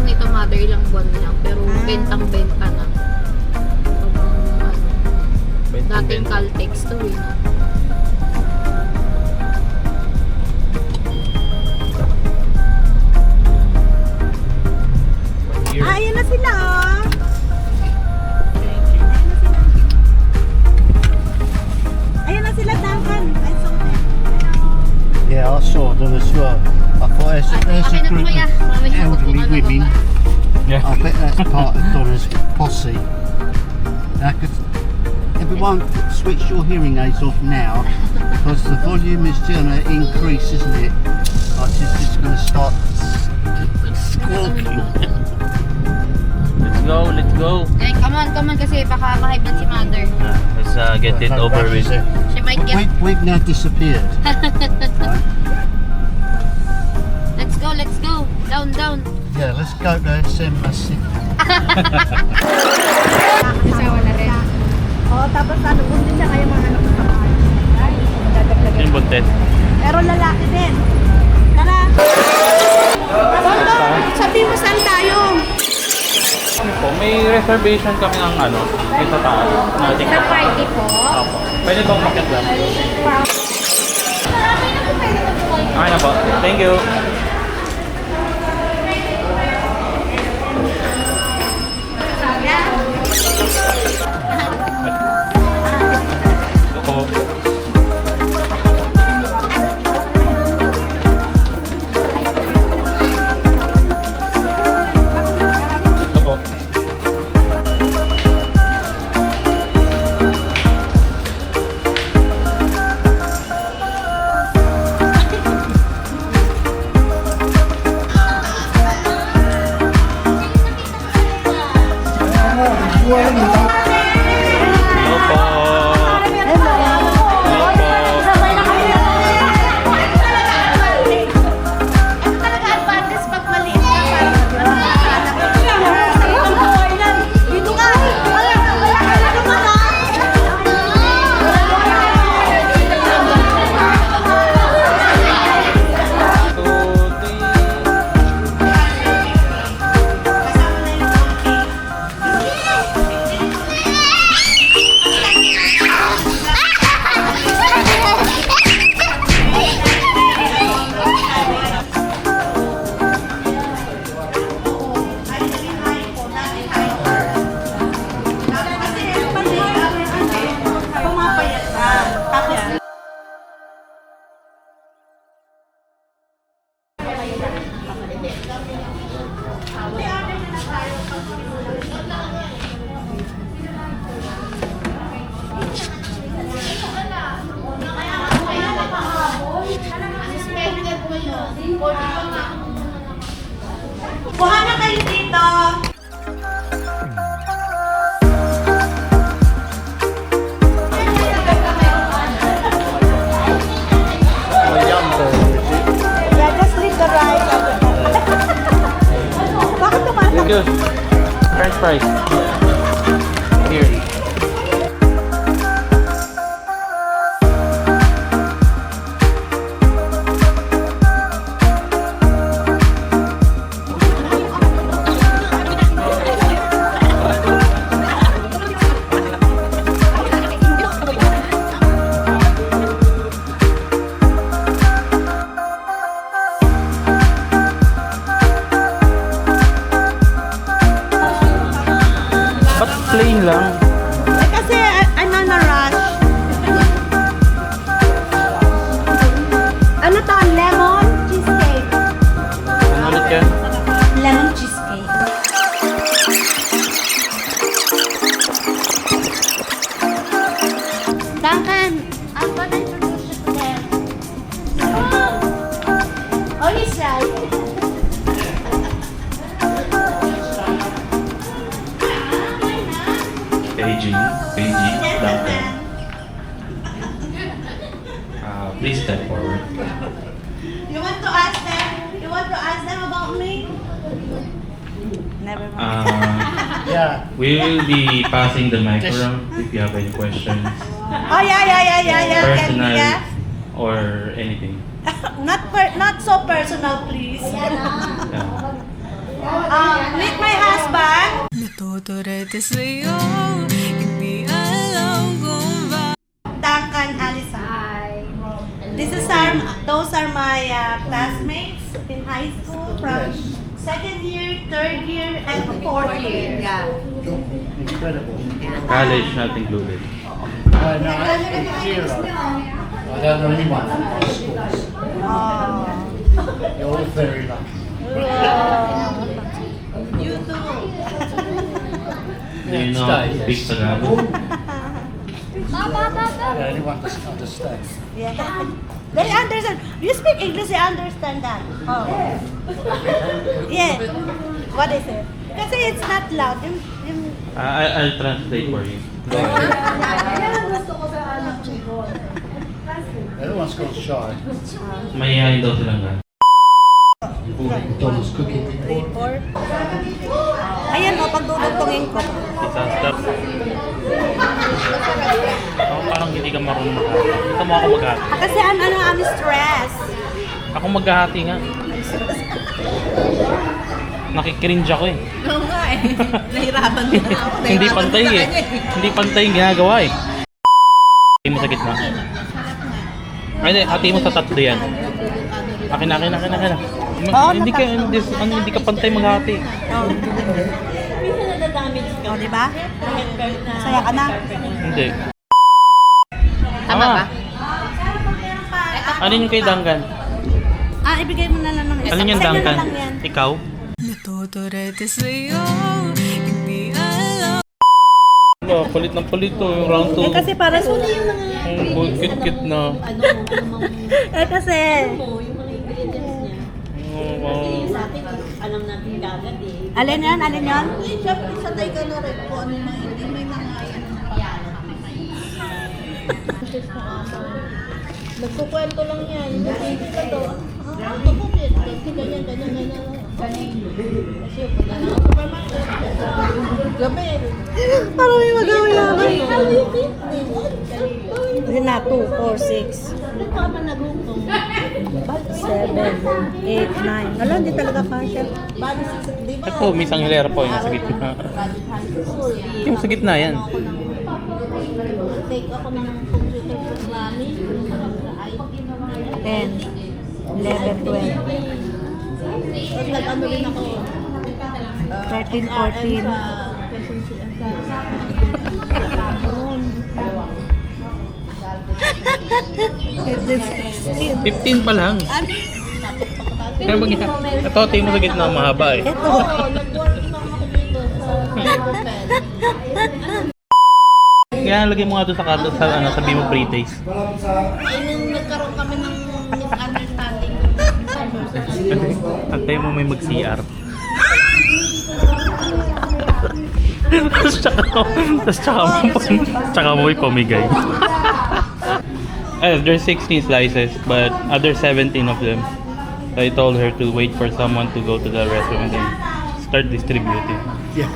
nito, mother, ilang buwan lang. Pero bentang-benta na. Dating Caltex to eh. Ayan na sila, oh. Ayan na sila, Duncan. I saw them. Yeah, I saw them as well. I thought there's a group of elderly women. Yeah. I bet that's part of Donna's posse. Everyone switch your hearing aids off now because the volume is going to increase, isn't it? Like she's just going to start squawking. Let's go. Okay, come on kasi baka ma-hype na si mother. Let's get it over with. She might get... We've now disappeared. Right? Let's go. Down. Yeah, let's go to Semasi. Nasawa na rin. Oh, tapos ano, buntis siya kaya mga anak ko sa bahay. Ay, dadagdagan. Yung buntet. Pero lalaki din. Tara! Bondo, sabi mo saan tayo? Ano po, may reservation kami ng ano, dito taas. Sa party po. Opo. Pwede bang makit lang? Okay na po. Thank you. Opo. Opo. Hello po. Kuha na kayo dito. Yeah, just leave the rice. Bakit tumatak? Thank you. French fries. Here. Ba't plain lang? Eh, kasi I'm on a rush. Ano to? Lemon cheesecake. Ano ulit yan? Lemon cheesecake. Duncan, I'm gonna introduce you to them. Oh, he's right. AG, Duncan. Please step forward. You want to ask them? You want to ask them about me? Never mind. Yeah. We will be passing the mic around if you have any questions, Oh yeah. personal Yeah. or anything. Not so personal, please. Yeah. Meet my husband. Natuturete sa'yo, hindi alam kung ba. Duncan Allison. Those are my classmates in high school from second year, third year, and fourth year. Yeah. Incredible. College not included. No, it's zero. I don't know anyone from my schools. Oh. You're all very lucky. You too. Do you know how to speak Tagalog? Yeah, anyone doesn't understand. Yeah. They understand. You speak English, they understand that. Oh. Yeah. What is it? Kasi it's not loud. I'll translate for you. Go ahead. Everyone's got shy. Mayayain daw silang gan. Donald's cooking. Report. Ayan o, pagdudugtungin ko. Disaster. Ako parang hindi ka marunong maghati. Ito mo ako maghati. Kasi I'm stress. Ako maghahati nga. Nakikringe ako eh. Oo nga eh. Nahirapan din ako. Hindi pantay eh. Hindi pantay yung ginagawa eh. Hati mo sa gitna. Ay, hindi. Hati mo sa tatlo yan. Akin. Hindi ka pantay maghati. O, di ba? Saya ka na. Hindi. Tama ba? Ano yung kay Dangan? Ibigay mo na lang ng Ano yung Sa'yo na Dangan? lang yan. Ikaw? Natuturete sa'yo, hindi alam. Kulit ng kulit to, yung round 2. Kasi para sa... Kit-kit na. Kasi... Alam natin kagad eh. Alin yan? Alin yan? Siyempre, satay ka na rin kung ano na hindi may mga nagkukwento lang yan. Hindi ka to. Pagkukit. Kasi ganyan. Kasi punta na ako supermarket. Gabi. Parang may magawin namin. Alipit. Kasi na, 2, 4, 6, Ano pa ba nagugtong? 7, 8, 9. Alam, hindi talaga kasha. Bali, di ba? Ito, may isang hilera po yung nasa gitna. Yung sa gitna yan. Take ako ng computer programming. IT 10, 11, 12, Tapos nag-ano rin ako. 13, 15 pa lang. Kaya mag ito, tingin mo sa gitna, mahaba eh. Ito. Nag-work lang ako dito sa Pen. Kaya lagay mo nga doon sa Bimo Pre-Taste. Nung nagkaroon kami ng misunderstanding. Antay mo may mag-CR. Tapos tsaka mo may pamigay. There's 16 slices, but other 17 of them. So I told her to wait for someone to go to the restroom and then start distributing. Yeah.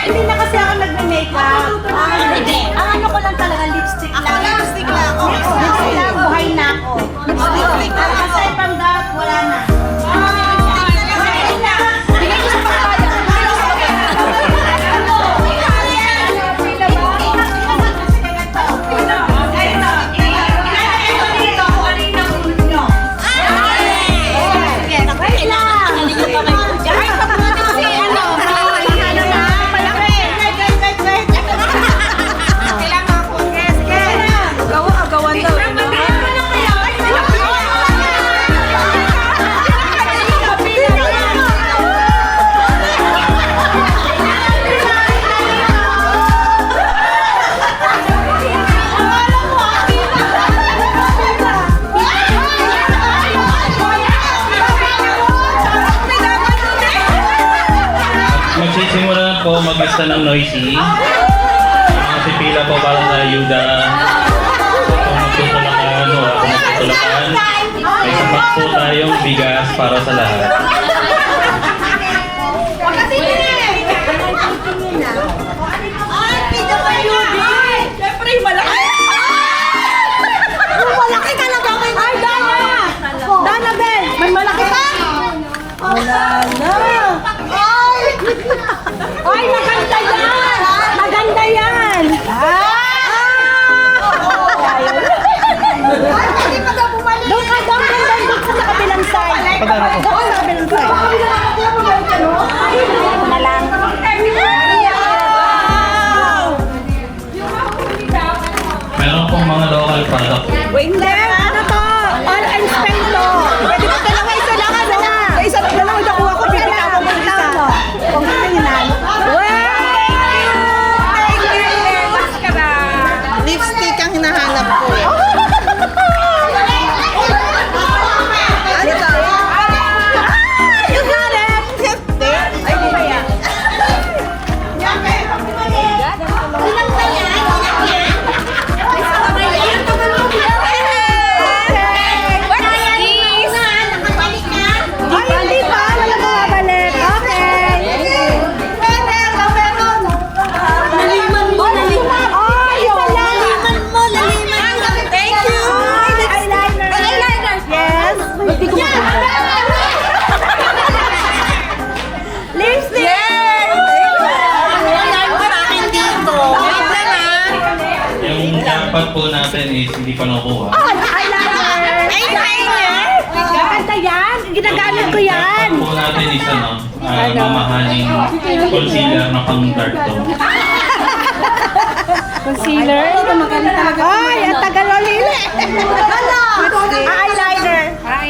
Hindi na kasi ako nagme-makeup. Ang ano ko lang talaga, lipstick lang. Ako lipstick lang. Lipstick lang, buhay na ako. Lipstick lang. Aside from that, wala na. Bigay ko sa pagkaya. Magsisimula na po mag-lista ng noisy. Mga pipila po para sa ayuda. Kung magtutulakan o ako magtutulakan, may sapat po tayong bigas para sa lahat. Padaan ako. Sabi ng sa'yo. Ito na lang. Meron pong mga local product. Hindi, ano to? All and Spain to. Pwede ka dalawa, isa lang, ano na? Isa lang, dalawa yung nakuha ko, bibitaw mo isa. Kung tingnan. Lipstick ang hinahanap ko. Ano to? You got it! Lipstick? Ay, di ba yan? Ilang ba yan? Yung jackpot po natin is hindi pa nakuha. Ganda yan! Ginagamit ko yan! Jackpot po natin is mamahaling concealer na pang dark tone. Concealer? Ito magaling talaga. Ay, ang tagal lili! Eyeliner!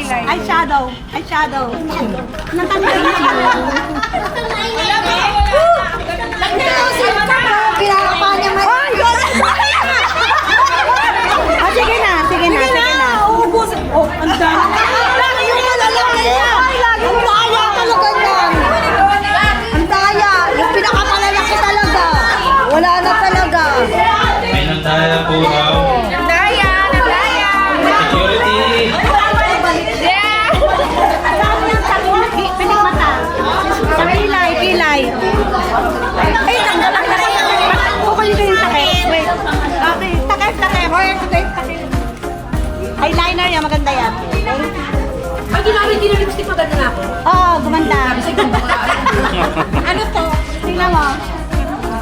Eyeshadow! Eyeshadow! Natanggal na yun. Pinakapan niya may... Oh, yun! Sige na, sige na, sige na. Ubus! Oh, ang dami. Lagi yung malalaki niya. Ang daya talaga niyan. Ang daya. Yung pinakapalalaki talaga. Wala na talaga. May nandaya po raw. Nandaya! Nandaya! Security! Pinagmata. Pilay, pilay. Ay, tanggalan na kayo. Okay ko yung takip. Wait. Okay, takip, takip. Takip. Eyeliner yan, maganda yan. Pag ginamit din ng lipstick, maganda na ako. Oo, gumanda. Ano to? Tingnan mo.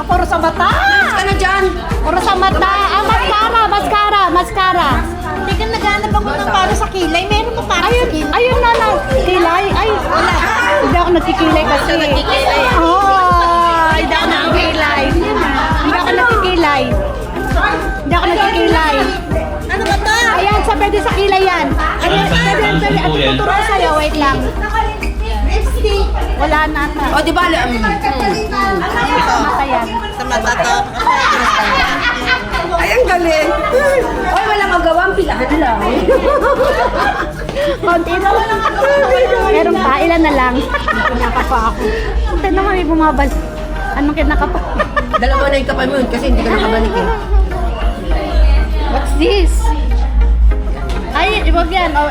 Puro sa mata. Ka na dyan. Puro sa mata. Ah, mascara. Hindi ka naghanap ako ng para sa kilay. Meron mo para sa kilay. Ayun na. Kilay? Ay, wala. Hindi ako nagkikilay kasi. Oo. Hindi ako nagkikilay. Ano ba to? Ayan, pwede sa kilay yan. Pwede. At tuturo ko sa'yo. Wait lang. Wala na ata. O, di ba? Sa mata yan. Sa mata to? Ay, ang galing. Oy, walang magawa. Ang pilahan lang. Konti na lang. Meron pa, ilan na lang. Kinakapa ako. Ito naman may bumabalik. Anong kinakapa? Dalawa na yung kapal mo yun kasi hindi ka nakabalik eh. What's this? Ay, ibag yan. Oh,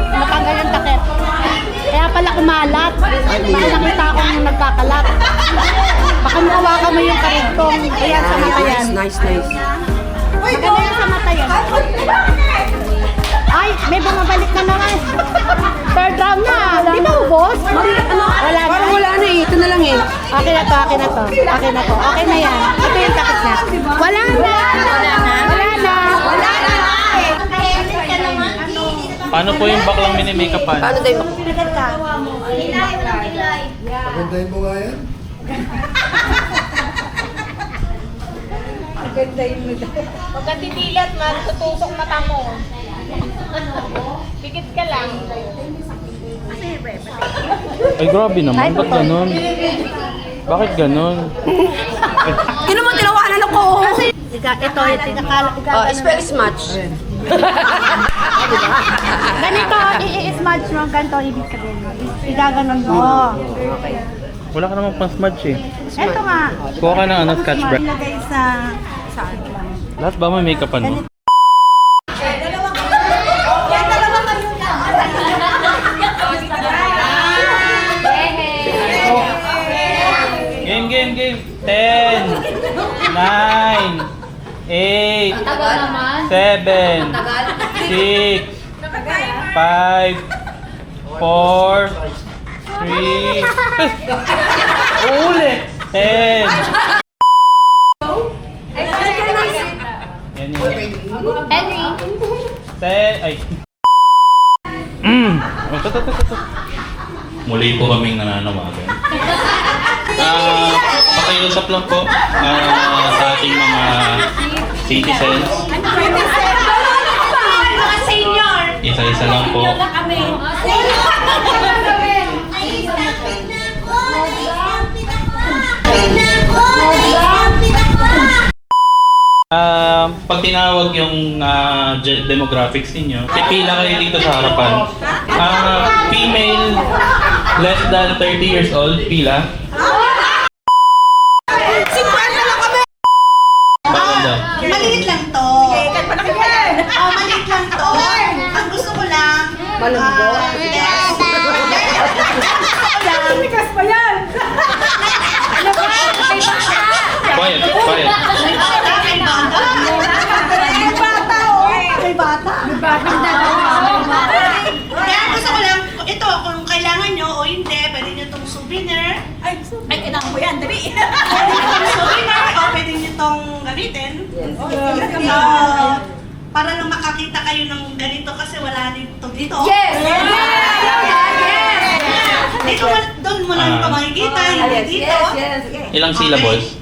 natanggal yung takip. Kaya pala kumalat. Baka nakita akong nagkakalat. Baka mahawakan mo yung karigtong. Ayan, sa mata yan. Nice. Maganda yan sa mata yan. Ay, may bumabalik na naman. Third round na. Di ba ubos? Wala na. Parang wala na eh. Ito na lang eh. Okay na to. Okay na yan. Ito yung takip niya. Wala na. Paano po yung baklang mini-makeupan? Paano tayo? Pigat ka. Pagandahin mo nga yan. Huwag ka titilat, man. Tutusok mata mo. Pikit ka lang. Ay, grabe naman. Ba't ganun? Bakit ganun? Kino mo tinawanan ako? Ito, Oh, spell smudge. ganito, i-smudge mo, ganito, ibig sabihin mo. Igaganon mo. Wala ka namang pang-smudge eh. Ito nga. Kuha ka ng scotch brush. Ilagay sa... Lahat ba may makeupan mo? Game. 10, 9, 8, 7, 6, 5, 4, 3, ulit! 10. Yan yun. Henry. Ay. Muli po kaming nananawagan. Pakiusap lang po sa ating mga citizens. Mga senior! Isa-isa lang po. Pag tinawag yung demographics ninyo, pipila kayo dito sa harapan. Female, less than 30 years old, pila. 50 lang kami! Bawal daw. Maliit lang to. Sige, kahit malaki pa yan. Maliit lang to. Ang gusto ko lang... Malambot? Yes. Tumikas pa yan. Ano ba? May bata. Quiet, quiet. May bata. May bata, oh. May bata. May bata. Kaya gusto ko lang, ito, kung kailangan nyo o hindi, pwede nyo itong souvenir. Ay, kailangan ko yan, dali. Pwede nyo itong souvenir o pwede nyo itong gamitin. Para lang makakita kayo ng ganito kasi wala dito dito. Yes! Dito, doon mo lang ito makikita, hindi dito. Ilang syllables?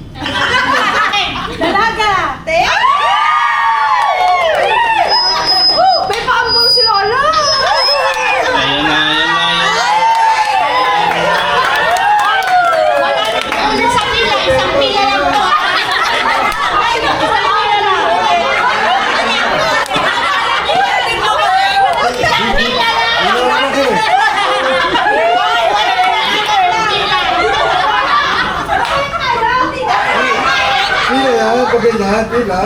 Dalaga! May paambong si Lola! Ayan na, ayan na, ayan na. Isang pila lang to. Pila yan, pagganyan, pila.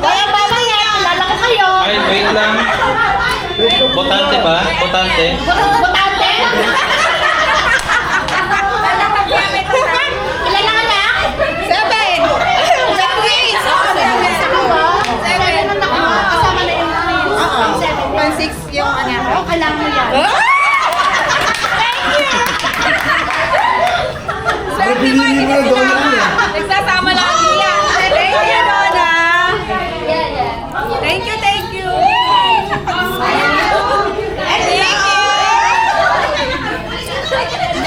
Kaya mamaya, kilala ko kayo. Ay, wait lang. Botante ba? Botante? Botante? Kilala ka na? 7! 7 weeks! 7 na ako. Kasama na yung 6 yung ano. Oo, kailangan mo yan. Pinili mo na doon yan. Nagsasama lang yan. Thank you, Donna. Thank you, thank you.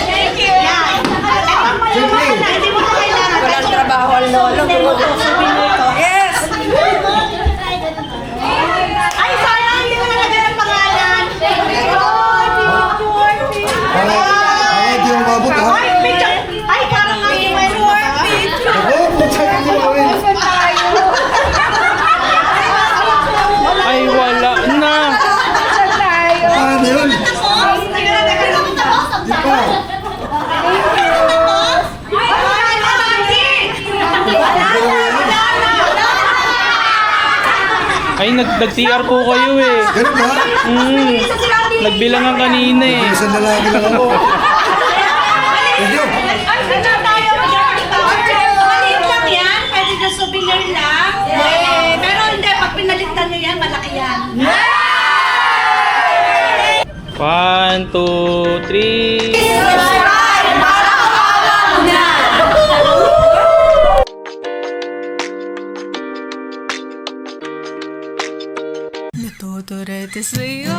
Thank you. Hindi mo na kailangan. Walang trabaho ang lolo. Yes! Ay, sayang, hindi mo nalagyan ng pangalan. Hindi mo mabot ha. Ay, picture. Ay, parang nga yung may picture. Ako, putay ko gawin. Ay, wala na. Paano yun? Teka lang. Di pa. Ay, nag-TR po kayo eh. Ganun ba? Nagbilangan kanina eh. Isang lalaki lang ako. Thank you. Maliit lang yan. Pwede na souvenir lang. Pero hindi, pag pinalitan nyo yan, malaki yan. 1, 2, 3. Natuturete sa'yo,